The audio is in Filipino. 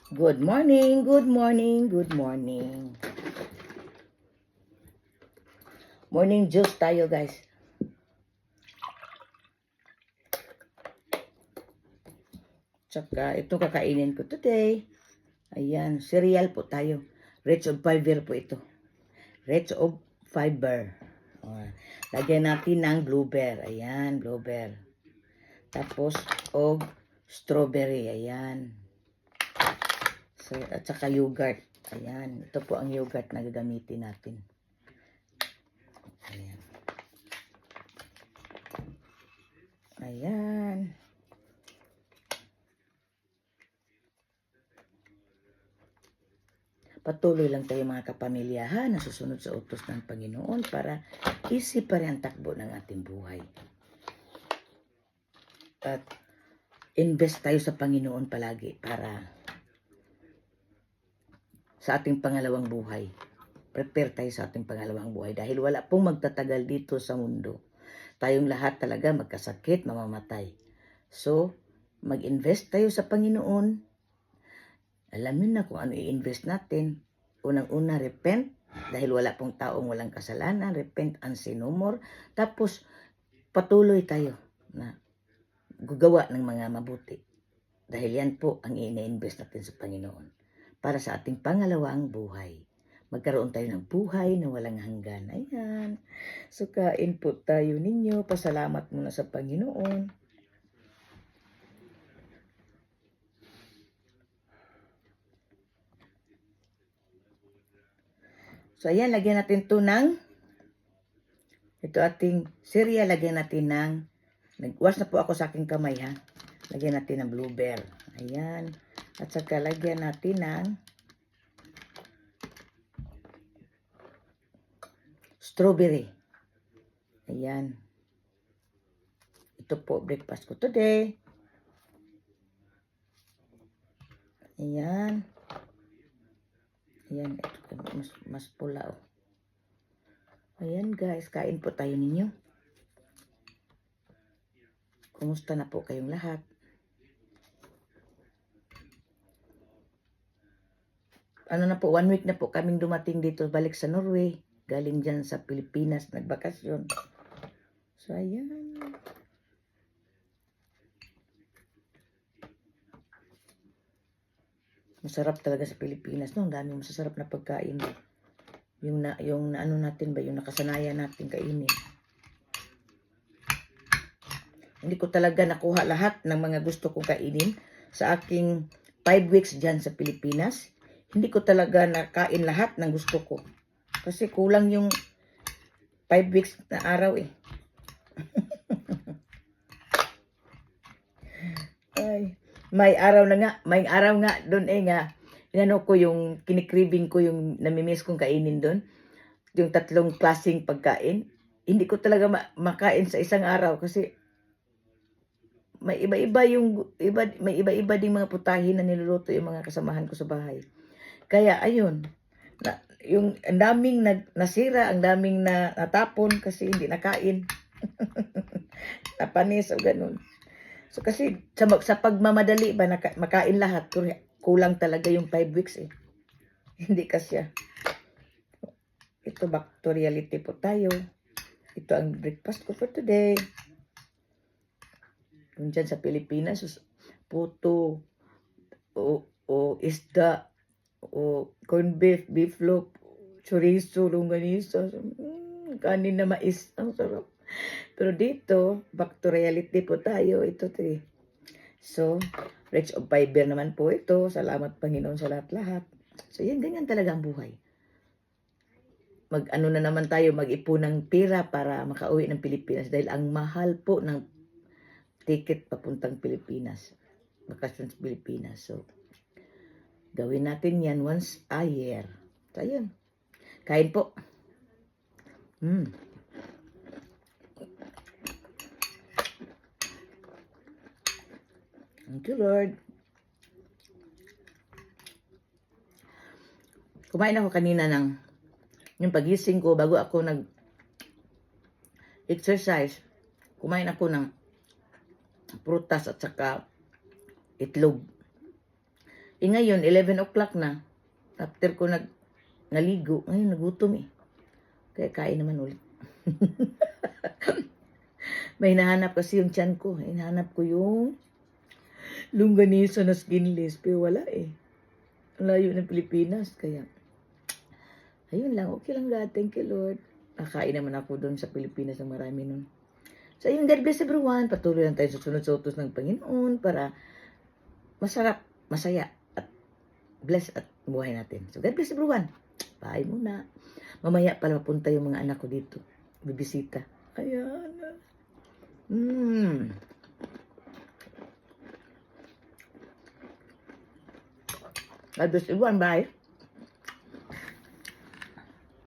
Good morning, good morning, good morning. Morning juice tayo, guys. Tsaka ito kakainin ko today. Ayan, cereal po tayo. Rich of fiber po ito. Rich of fiber. Lagyan natin ng blueberry. Ayan, blueberry. Tapos, strawberry. Ayan. So, at saka yogurt. Ayan, ito po ang yogurt na gagamitin natin. Ayan. Ayan. Patuloy lang tayo mga kapamilyahan na susunod sa utos ng Panginoon para easy pa rin ang takbo ng ating buhay. At invest tayo sa Panginoon palagi para sa ating pangalawang buhay. Prepare tayo sa ating pangalawang buhay dahil wala pong magtatagal dito sa mundo. Tayong lahat talaga magkasakit, mamamatay. So, mag-invest tayo sa Panginoon. Alam niyo na kung ano i-invest natin. Unang-una, repent. Dahil wala pong taong walang kasalanan. Repent and sin no more. Tapos, patuloy tayo na gagawa ng mga mabuti. Dahil yan po ang i-invest natin sa Panginoon. Para sa ating pangalawang buhay. Magkaroon tayo ng buhay na walang hanggan. Ayan. So, kain po tayo ninyo. Pasalamat muna sa Panginoon. So, ayan, lagyan natin ito ito ating cereal, lagyan natin nagwash na po ako sa aking kamay, ha. Lagyan natin ng blueberry. Ayan. At saka, lagyan natin ng strawberry. Ayan. Ito po, breakfast ko today. Ayan. Ayan, ito mas pula, oh. Ayan guys, kain po tayo ninyo. Kumusta na po kayong lahat? Ano na po, 1 week na po kaming dumating dito, balik sa Norway. Galing dyan sa Pilipinas, nagbakasyon. So, ayan. Masarap talaga sa Pilipinas, no? Ang dami masasarap na pagkain. Yung ano natin ba, yung nakasanayan natin kainin. Hindi ko talaga nakuha lahat ng mga gusto kong kainin sa aking 5 weeks dyan sa Pilipinas. Hindi ko talaga nakain lahat ng gusto ko. Kasi kulang yung 5 weeks na araw eh. Ay, may araw nga doon nga. Inano ko yung kinikribing ko yung namimiss kong kainin doon. Yung 3 klaseng pagkain. Hindi ko talaga makain sa isang araw kasi may iba-iba may iba-iba ding mga putahin na niluluto yung mga kasamahan ko sa bahay. Kaya ayun, yung ang daming nasira, ang daming natapon kasi hindi nakain. Napanis o ganun. So kasi sa pagmamadali ba makain lahat, kulang talaga yung 5 weeks eh. Hindi kasya. Ito back to reality po tayo. Ito ang breakfast ko for today. Kung dyan sa Pilipinas, puto, o isda, o corned beef, beefloaf, chorizo, longganisa, kanin na mais. Ang sarap. Pero dito, back to reality po tayo. Ito eh. So, rich of fiber naman po ito. Salamat Panginoon sa lahat-lahat. So, yan, ganyan talaga ang buhay. Mag-ano na naman tayo, mag-ipon ng pera para makauwi ng Pilipinas. Dahil ang mahal po ng ticket papuntang Pilipinas. Bakasyon sa Pilipinas. So, gawin natin yan once a year. So, ayun. Kain po. Thank you, Lord. Kumain ako kanina ng yung pagising ko bago ako nag-exercise. Kumain ako ng prutas at saka itlog. Ngayon, 11 o'clock na. After ko naligo, ngayon nagutom eh. Kaya kain naman ulit. May hinahanap kasi yung tiyan ko. Hinahanap ko yung longganisa na skinless. Pero wala eh. Ang layo ng Pilipinas. Kaya, ayun lang. Okay lang God. Thank you Lord. Nakain naman ako doon sa Pilipinas ng marami nun. So, ayun, God bless everyone. Patuloy lang tayo sa sunod sa utos ng Panginoon para masarap, masaya, at bless at buhay natin. So, God bless everyone. Bye muna. Mamaya pala mapunta yung mga anak ko dito. Bibisita. Ayan. God bless everyone. Bye.